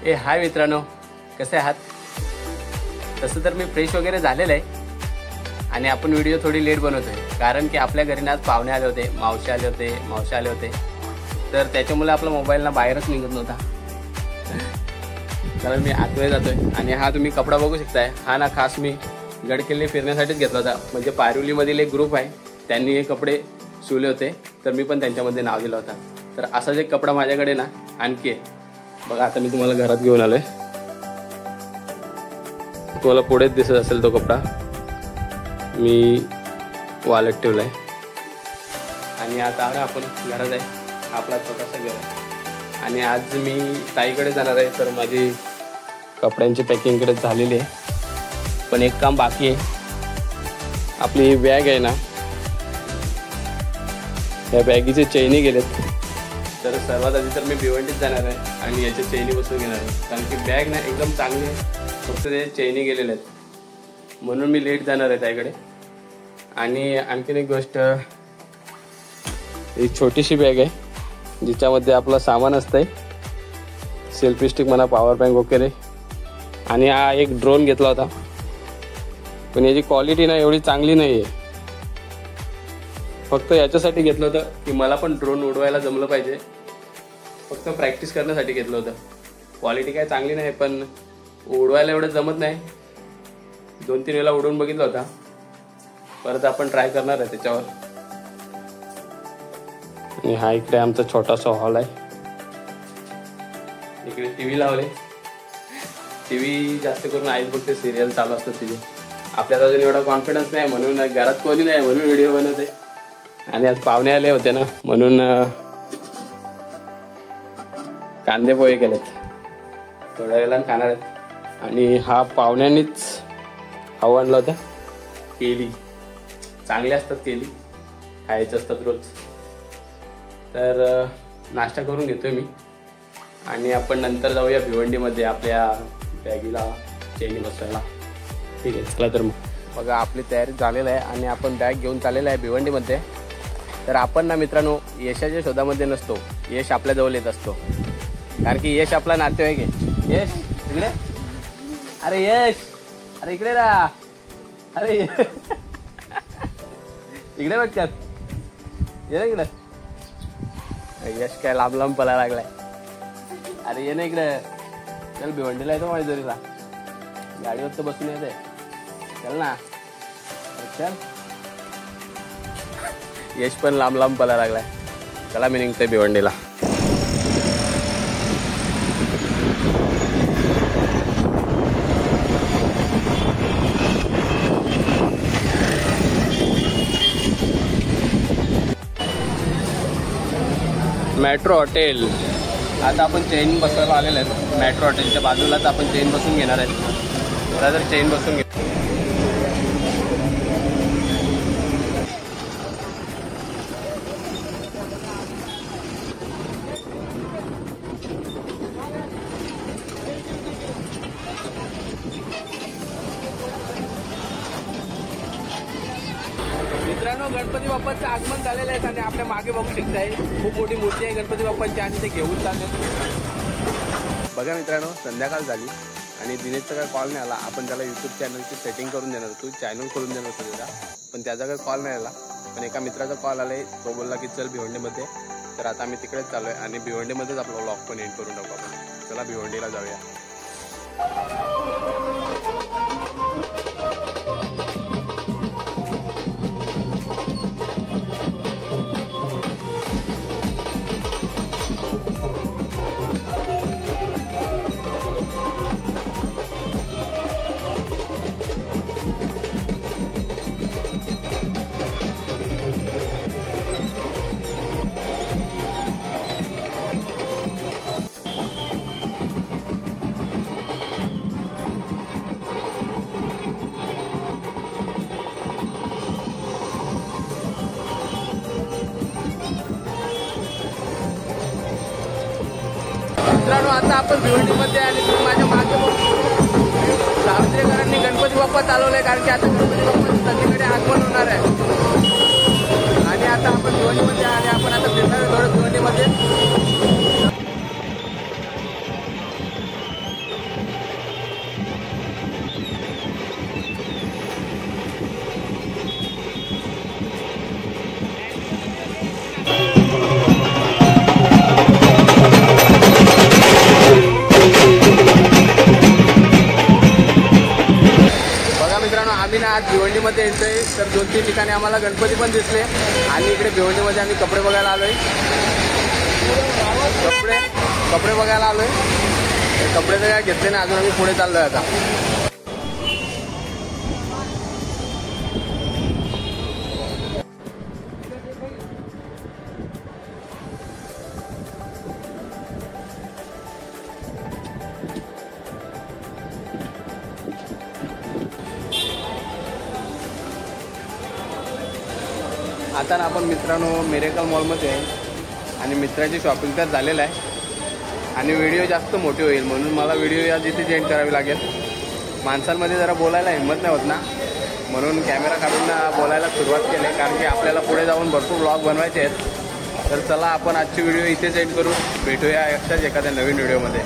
हाय मित्रांनो, कसे आहात? तसं तर मी फ्रेश वगैरे झालेलं आहे आणि आपण व्हिडिओ थोडी लेट बनवतोय कारण की आपल्या घरी आज पाहुणे आले होते, मावशी आले होते तर त्याच्यामुळे आपला मोबाईल ना बाहेरच निघत नव्हता. तर मी आतमध्ये जातोय आणि हा तुम्ही कपडा बघू शकताय. हा ना खास मी गडकिल्ले फिरण्यासाठीच घेतला होता. म्हणजे पायरुलीमधील एक ग्रुप आहे, त्यांनी हे कपडे शिवले होते तर मी पण त्यांच्यामध्ये नाव दिलं होता. तर असाच एक कपडा माझ्याकडे ना आणखी आहे बघा. आता मी तुम्हाला घरात घेऊन आलोय. तुम्हाला पुढेच दिसत असेल तो कपडा मी वालत ठेवलाय आणि आता आपण घरात आहे. आपला छोटासा घर आहे आणि आज मी ताईकडे जाणार आहे. तर माझी कपड्यांची पॅकिंग कडे झालेली आहे, पण एक काम बाकी आहे. आपली ही बॅग आहे ना, या बॅगीचे चैनी गेलेत. तर सर्वात आधी तर मी भिवंडीत जाणार आहे आणि याच्या चैनी बसून घेणार आहे कारण की बॅग ना एकदम चांगली आहे, फक्त ते चैनी गेलेले आहेत म्हणून मी लेट जाणार आहे ताईकडे. आणि आणखीन एक गोष्ट, एक छोटीशी बॅग आहे जिच्यामध्ये आपलं सामान असतंय, सेल्फी स्टिक म्हणा, पॉवर बँक वगैरे. आणि हा एक ड्रोन घेतला होता, पण याची क्वालिटी ना एवढी चांगली नाही आहे. फक्त याच्यासाठी घेतलं होतं की मला पण ड्रोन उडवायला जमलं पाहिजे, फक्त प्रॅक्टिस करण्यासाठी घेतलं होतं. क्वालिटी काय चांगली नाही, पण उडवायला एवढं जमत नाही. 2-3 वेळा उडवून बघितला होता, परत आपण ट्राय करणार आहे त्याच्यावर. आणि हा इकडे आमचा छोटासा हॉल आहे. इकडे टीव्ही लावले. टीव्ही जास्त करून आईच बघते, सिरियल चालू असतात तिथे. आपल्याला अजून एवढा कॉन्फिडन्स नाही म्हणून घरात कोणी नाही म्हणून व्हिडिओ बनवते. आणि आज पाहुणे आले होते ना म्हणून कांदे पोहे केलेत, थोड्या वेळेला खाणार आहेत. आणि हा पाहुण्यांनीच खाऊ आणला होता. केली चांगले असतात, केली खायचे असतात रोज. तर नाश्ता करून घेतोय मी आणि आपण नंतर जाऊया भिवंडीमध्ये आपल्या बॅगीला चैनी बसवायला. ठीक आहे, चला. तर मग बघा आपली तयारी झालेली आहे आणि आपण बॅग घेऊन चाललेलं आहे भिवंडीमध्ये. तर आपण ना मित्रांनो यशाच्या शोधामध्ये नसतो, यश आपल्याजवळ येत असतो. कारण की यश आपला नातेवाईक आहे. यश इकडे, अरे यश, अरे इकडे रा, अरे इकडे बघतात, ये इकडे. यश काय लांब लांब पळायला लागलाय. अरे ये ना इकडे, चल भिवंडीला येतो माझ्या जोरीला, गाडीवर तर बसून येते, चल ना चल. यश पण लांब लांब पळायला लागलाय. चला मी निघतोय भिवंडीला. Metro hotel. आता आपण चेन बसवायला आलेले आहेत. मेट्रो हॉटेलच्या बाजूलाच आपण चेन बसून घेणार आहेत. तर चेन बसून घे. मित्रांनो, गणपती बाप्पाचं आगमन झालेलं आहे आणि आपल्या मागे बघू शकताय खूप मोठी मूर्ती आहे गणपती बाप्पांची आणि ते घेऊन चालले. बघा मित्रांनो, संध्याकाळ झाली आणि दिनेशचा काय कॉल नाही आला. आपण त्याला यूट्यूब चॅनलची सेटिंग करून देणार होतो, चॅनल खोलून देणार होतो त्याला, पण त्याचा काही कॉल नाही आला. पण एका मित्राचा कॉल आलाय, तो बोलला की चल भिवंडीमध्ये. तर आता आम्ही तिकडेच चाललोय आणि भिवंडीमध्येच आपला व्लॉग पण एंड करून टाकू आपण. चला भिवंडीला जाऊया. मित्रांनो, आता आपण भिवंडीमध्ये आणि तुम्ही माझ्या मागे सावंतवाडीकरांनी गणपती बाप्पा चालवलाय कारण की आता गणपती बाप्पाचं संध्याकाळी आगमन होणार आहे. आणि आता आपण भिवंडीमध्ये आणि आपण आता फिरणार थोडं भिवंडीमध्ये. आम्हाला गणपती पण दिसले आणि इकडे भिवंडीमध्ये आम्ही कपडे बघायला आलोय. कपडे बघायला आलोय. कपडे तर काय घेतले नाही अजून, आम्ही पुढे चाललोय आता. आता ना आपण मित्रांनो मिरेकल मॉलमध्ये आहे आणि मित्राची शॉपिंग तर झालेलं आहे आणि व्हिडिओ जास्त मोठी होईल म्हणून मला व्हिडिओ या तिथे चेंज करावी लागेल. माणसांमध्ये जरा बोलायला हिंमत नाही होत ना, म्हणून कॅमेरा काढून बोलायला सुरुवात केली आहे, कारण की आपल्याला पुढे जाऊन भरपूर व्लॉग बनवायचे आहेत. तर चला आपण आजची व्हिडिओ इथे एंड करू. भेटूया अशाच एखाद्या नवीन व्हिडिओमध्ये.